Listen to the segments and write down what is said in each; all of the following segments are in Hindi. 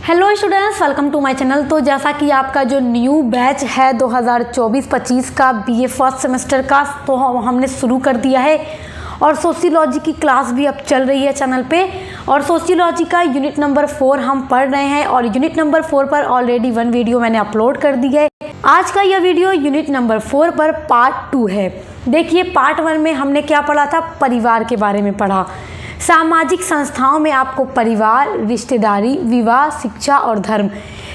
Hello students, welcome to my channel. तो जैसा कि आपका जो न्यू बैच है 2024-25 का बीए फर्स्ट सेमेस्टर का, तो हमने शुरू कर दिया है और सोशियोलॉजी की क्लास भी अब चल रही है चैनल पे। और सोशियोलॉजी का यूनिट नंबर 4 हम पढ़ रहे हैं और यूनिट नंबर 4 पर ऑलरेडी 1 वीडियो मैंने अपलोड कर दी है। आज का यह वीडियो यूनिट नंबर 4 पर पार्ट 2 है। देखिए, पार्ट 1 में हमने क्या पढ़ा था, परिवार के बारे में पढ़ा। सामाजिक संस्थाओं में आपको परिवार, रिश्तेदारी, विवाह, शिक्षा और धर्म,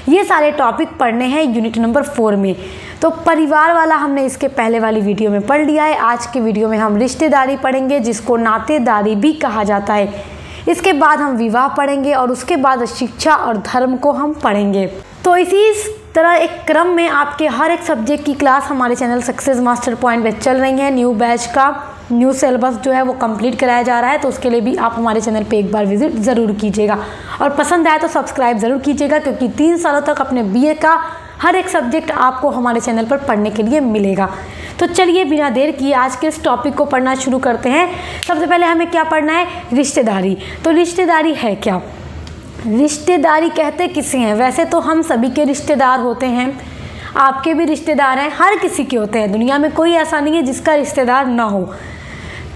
ये सारे टॉपिक पढ़ने हैं यूनिट नंबर 4 में। तो परिवार वाला हमने इसके पहले वाली वीडियो में पढ़ लिया है। आज के वीडियो में हम रिश्तेदारी पढ़ेंगे, जिसको नातेदारी भी कहा जाता है। इसके बाद हम विवाह पढ़ेंगे और उसके बाद शिक्षा और धर्म को हम पढ़ेंगे। तो इसी तरह एक क्रम में आपके हर एक सब्जेक्ट की क्लास हमारे चैनल सक्सेस मास्टर पॉइंट पे चल रही है। न्यू बैच का न्यू सिलेबस जो है वो कंप्लीट कराया जा रहा है, तो उसके लिए भी आप हमारे चैनल पे एक बार विजिट ज़रूर कीजिएगा और पसंद आए तो सब्सक्राइब ज़रूर कीजिएगा, क्योंकि 3 सालों तक अपने बीए का हर एक सब्जेक्ट आपको हमारे चैनल पर पढ़ने के लिए मिलेगा। तो चलिए बिना देर किए आज के इस टॉपिक को पढ़ना शुरू करते हैं। सबसे पहले हमें क्या पढ़ना है, रिश्तेदारी। तो रिश्तेदारी है क्या, रिश्तेदारी कहते किसे हैं? वैसे तो हम सभी के रिश्तेदार होते हैं, आपके भी रिश्तेदार हैं, हर किसी के होते हैं। दुनिया में कोई ऐसा नहीं है जिसका रिश्तेदार ना हो।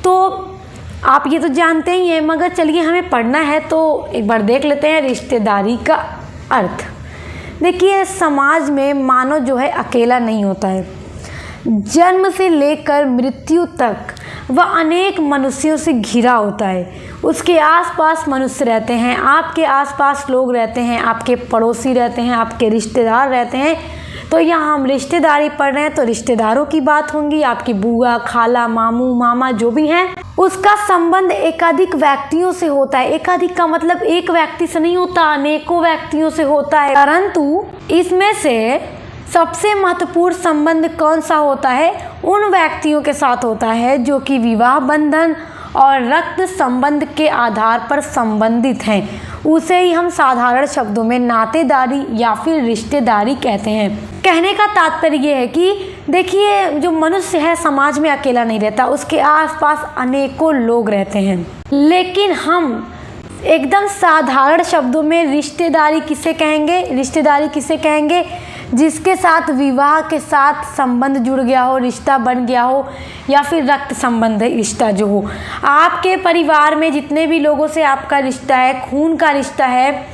तो आप ये तो जानते ही हैं, मगर चलिए हमें पढ़ना है तो एक बार देख लेते हैं रिश्तेदारी का अर्थ। देखिए, समाज में मानव जो है अकेला नहीं होता है। जन्म से लेकर मृत्यु तक वह अनेक मनुष्यों से घिरा होता है। उसके आसपास मनुष्य रहते हैं, आपके आसपास लोग रहते हैं, आपके पड़ोसी रहते हैं, आपके रिश्तेदार रहते हैं। तो यहाँ हम रिश्तेदारी पढ़ रहे हैं तो रिश्तेदारों की बात होंगी। आपकी बुआ, खाला, मामू, मामा जो भी हैं, उसका संबंध एकाधिक व्यक्तियों से होता है। एकाधिक का मतलब एक व्यक्ति से नहीं होता, अनेकों व्यक्तियों से होता है। परंतु इसमें से सबसे महत्वपूर्ण संबंध कौन सा होता है? उन व्यक्तियों के साथ होता है जो कि विवाह बंधन और रक्त संबंध के आधार पर संबंधित हैं। उसे ही हम साधारण शब्दों में नातेदारी या फिर रिश्तेदारी कहते हैं। कहने का तात्पर्य ये है कि देखिए, जो मनुष्य है समाज में अकेला नहीं रहता, उसके आसपास अनेकों लोग रहते हैं। लेकिन हम एकदम साधारण शब्दों में रिश्तेदारी किसे कहेंगे? रिश्तेदारी किसे कहेंगे? जिसके साथ विवाह के साथ संबंध जुड़ गया हो, रिश्ता बन गया हो, या फिर रक्त संबंध रिश्ता जो हो। आपके परिवार में जितने भी लोगों से आपका रिश्ता है, खून का रिश्ता है,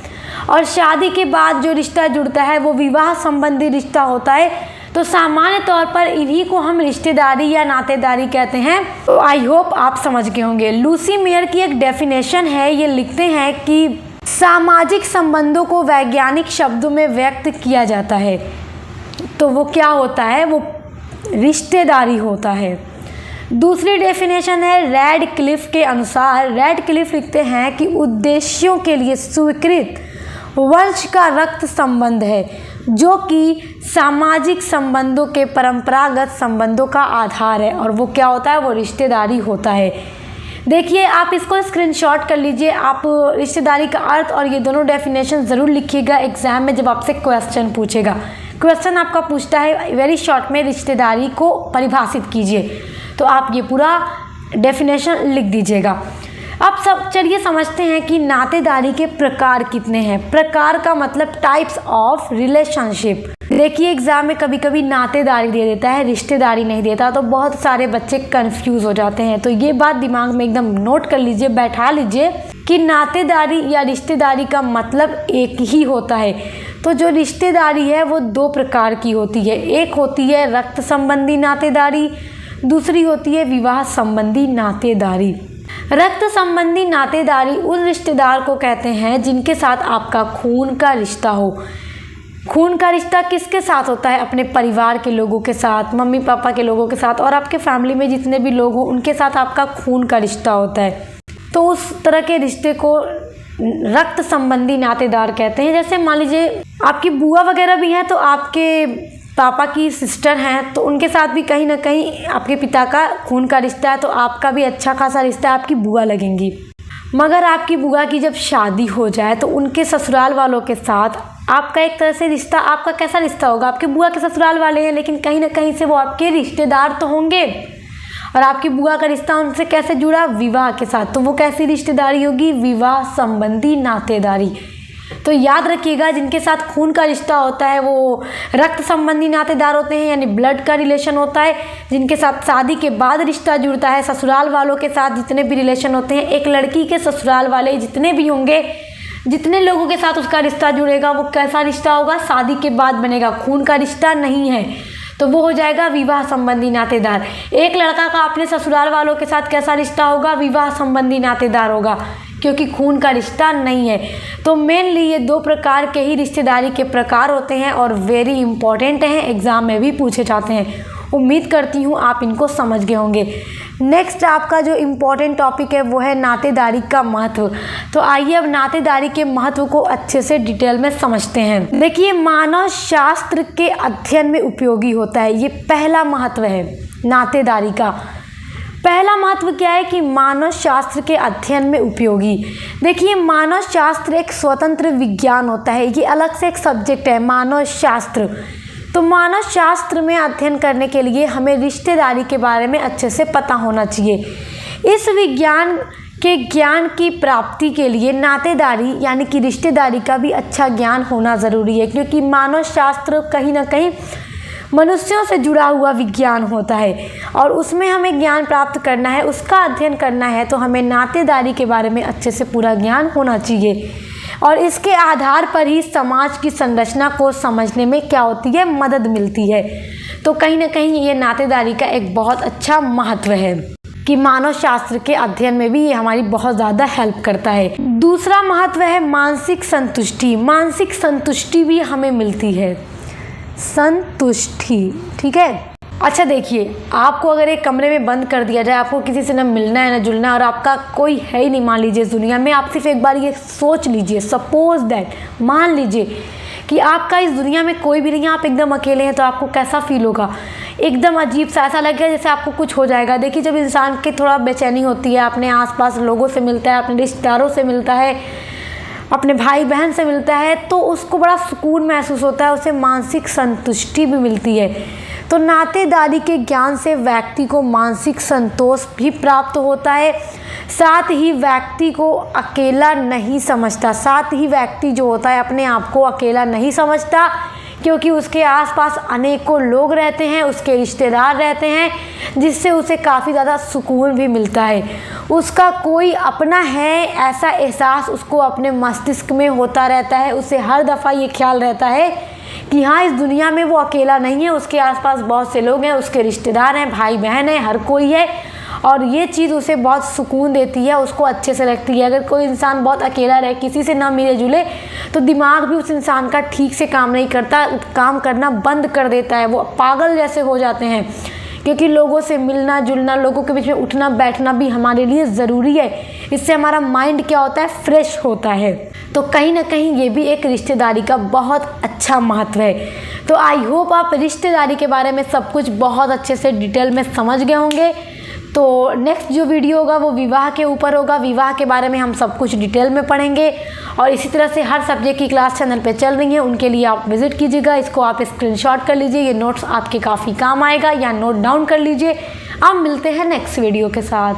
और शादी के बाद जो रिश्ता जुड़ता है वो विवाह संबंधी रिश्ता होता है। तो सामान्य तौर पर इन्हीं को हम रिश्तेदारी या नातेदारी कहते हैं। तो आई होप आप समझ गए होंगे। लूसी मेयर की एक डेफिनेशन है, ये लिखते हैं कि सामाजिक संबंधों को वैज्ञानिक शब्दों में व्यक्त किया जाता है तो वो क्या होता है, वो रिश्तेदारी होता है। दूसरी डेफिनेशन है रैडक्लिफ के अनुसार। रैडक्लिफ लिखते हैं कि उद्देश्यों के लिए स्वीकृत वंश का रक्त संबंध है, जो कि सामाजिक संबंधों के परंपरागत संबंधों का आधार है, और वो क्या होता है, वो रिश्तेदारी होता है। देखिए, आप इसको स्क्रीनशॉट कर लीजिए। आप रिश्तेदारी का अर्थ और ये दोनों डेफिनेशन ज़रूर लिखिएगा एग्जाम में जब आपसे क्वेश्चन पूछेगा। क्वेश्चन आपका पूछता है वेरी शॉर्ट में रिश्तेदारी को परिभाषित कीजिए, तो आप ये पूरा डेफिनेशन लिख दीजिएगा। अब सब चलिए समझते हैं कि नातेदारी के प्रकार कितने हैं। प्रकार का मतलब टाइप्स ऑफ रिलेशनशिप। देखिए, एग्जाम में कभी कभी नातेदारी दे देता है, रिश्तेदारी नहीं देता, तो बहुत सारे बच्चे कंफ्यूज हो जाते हैं। तो ये बात दिमाग में एकदम नोट कर लीजिए, बैठा लीजिए कि नातेदारी या रिश्तेदारी का मतलब एक ही होता है। तो जो रिश्तेदारी है वो 2 प्रकार की होती है। एक होती है रक्त संबंधी नातेदारी, दूसरी होती है विवाह संबंधी नातेदारी। रक्त संबंधी नातेदारी उन रिश्तेदार को कहते हैं जिनके साथ आपका खून का रिश्ता हो। खून का रिश्ता किसके साथ होता है? अपने परिवार के लोगों के साथ, मम्मी पापा के लोगों के साथ, और आपके फैमिली में जितने भी लोग हों उनके साथ आपका खून का रिश्ता होता है। तो उस तरह के रिश्ते को रक्त संबंधी नातेदार कहते हैं। जैसे मान लीजिए आपकी बुआ वगैरह भी हैं, तो आपके पापा की सिस्टर हैं, तो उनके साथ भी कहीं ना कहीं आपके पिता का खून का रिश्ता है, तो आपका भी अच्छा खासा रिश्ता है, आपकी बुआ लगेंगी। मगर आपकी बुआ की जब शादी हो जाए तो उनके ससुराल वालों के साथ आपका एक तरह से रिश्ता, आपका कैसा रिश्ता होगा? आपके बुआ के ससुराल वाले हैं, लेकिन कहीं ना कहीं से वो आपके रिश्तेदार तो होंगे। और आपकी बुआ का रिश्ता उनसे कैसे जुड़ा? विवाह के साथ। तो वो कैसी रिश्तेदारी होगी? विवाह संबंधी नातेदारी। तो याद रखिएगा, जिनके साथ खून का रिश्ता होता है वो रक्त संबंधी नातेदार होते हैं, यानी ब्लड का रिलेशन होता है। जिनके साथ शादी के बाद रिश्ता जुड़ता है, ससुराल वालों के साथ जितने भी रिलेशन होते हैं, एक लड़की के ससुराल वाले जितने भी होंगे, जितने लोगों के साथ उसका रिश्ता जुड़ेगा वो कैसा रिश्ता होगा, शादी के बाद बनेगा, खून का रिश्ता नहीं है, तो वो हो जाएगा विवाह संबंधी नातेदार। एक लड़का का अपने ससुराल वालों के साथ कैसा रिश्ता होगा, विवाह संबंधी नातेदार होगा, क्योंकि खून का रिश्ता नहीं है। तो मेनली ये 2 प्रकार के ही रिश्तेदारी के प्रकार होते हैं और वेरी इंपॉर्टेंट हैं, एग्ज़ाम में भी पूछे जाते हैं। उम्मीद करती हूँ आप इनको समझ गए होंगे। नेक्स्ट आपका जो इम्पोर्टेंट टॉपिक है वो है नातेदारी का महत्व। तो आइए अब नातेदारी के महत्व को अच्छे से डिटेल में समझते हैं। देखिए, मानव शास्त्र के अध्ययन में उपयोगी होता है, ये पहला महत्व है नातेदारी का। पहला महत्व क्या है कि मानव शास्त्र के अध्ययन में उपयोगी। देखिए, मानव शास्त्र एक स्वतंत्र विज्ञान होता है, ये अलग से एक सब्जेक्ट है मानव शास्त्र। तो मानव शास्त्र में अध्ययन करने के लिए हमें रिश्तेदारी के बारे में अच्छे से पता होना चाहिए। इस विज्ञान के ज्ञान की प्राप्ति के लिए नातेदारी यानी कि रिश्तेदारी का भी अच्छा ज्ञान होना ज़रूरी है, क्योंकि मानव शास्त्र कहीं ना कहीं मनुष्यों से जुड़ा हुआ विज्ञान होता है और उसमें हमें ज्ञान प्राप्त करना है, उसका अध्ययन करना है, तो हमें नातेदारी के बारे में अच्छे से पूरा ज्ञान होना चाहिए। और इसके आधार पर ही समाज की संरचना को समझने में क्या होती है, मदद मिलती है। तो कहीं ना कहीं ये नातेदारी का एक बहुत अच्छा महत्व है कि मानव शास्त्र के अध्ययन में भी ये हमारी बहुत ज़्यादा हेल्प करता है। दूसरा महत्व है मानसिक संतुष्टि। मानसिक संतुष्टि भी हमें मिलती है, संतुष्टि, ठीक है। अच्छा देखिए, आपको अगर एक कमरे में बंद कर दिया जाए, आपको किसी से न मिलना है न जुलना है और आपका कोई है ही नहीं, मान लीजिए इस दुनिया में, आप सिर्फ एक बार ये सोच लीजिए, सपोज दैट, मान लीजिए कि आपका इस दुनिया में कोई भी नहीं है, आप एकदम अकेले हैं, तो आपको कैसा फील होगा? एकदम अजीब सा, ऐसा लगेगा जैसे आपको कुछ हो जाएगा। देखिए, जब इंसान की थोड़ा बेचैनी होती है, अपने आसपास लोगों से मिलता है, अपने रिश्तेदारों से मिलता है, अपने भाई बहन से मिलता है, तो उसको बड़ा सुकून महसूस होता है, उसे मानसिक संतुष्टि भी मिलती है। तो नातेदारी के ज्ञान से व्यक्ति को मानसिक संतोष भी प्राप्त होता है, साथ ही व्यक्ति को अकेला नहीं समझता। साथ ही व्यक्ति जो होता है अपने आप को अकेला नहीं समझता, क्योंकि उसके आसपास अनेकों लोग रहते हैं, उसके रिश्तेदार रहते हैं, जिससे उसे काफ़ी ज़्यादा सुकून भी मिलता है। उसका कोई अपना है ऐसा एहसास उसको अपने मस्तिष्क में होता रहता है। उसे हर दफ़ा ये ख्याल रहता है कि हाँ, इस दुनिया में वो अकेला नहीं है, उसके आसपास बहुत से लोग हैं, उसके रिश्तेदार हैं, भाई बहन है, हर कोई है, और ये चीज़ उसे बहुत सुकून देती है, उसको अच्छे से लगती है। अगर कोई इंसान बहुत अकेला रहे, किसी से ना मिले जुले, तो दिमाग भी उस इंसान का ठीक से काम नहीं करता, काम करना बंद कर देता है, वो पागल जैसे हो जाते हैं। क्योंकि लोगों से मिलना जुलना, लोगों के बीच में उठना बैठना भी हमारे लिए ज़रूरी है। इससे हमारा माइंड क्या होता है, फ्रेश होता है। तो कहीं ना कहीं ये भी एक रिश्तेदारी का बहुत अच्छा महत्व है। तो आई होप आप रिश्तेदारी के बारे में सब कुछ बहुत अच्छे से डिटेल में समझ गए होंगे। तो नेक्स्ट जो वीडियो होगा वो विवाह के ऊपर होगा। विवाह के बारे में हम सब कुछ डिटेल में पढ़ेंगे और इसी तरह से हर सब्जेक्ट की क्लास चैनल पे चल रही है, उनके लिए आप विजिट कीजिएगा। इसको आप स्क्रीनशॉट कर लीजिए, ये नोट्स आपके काफ़ी काम आएगा, या नोट डाउन कर लीजिए। अब मिलते हैं नेक्स्ट वीडियो के साथ।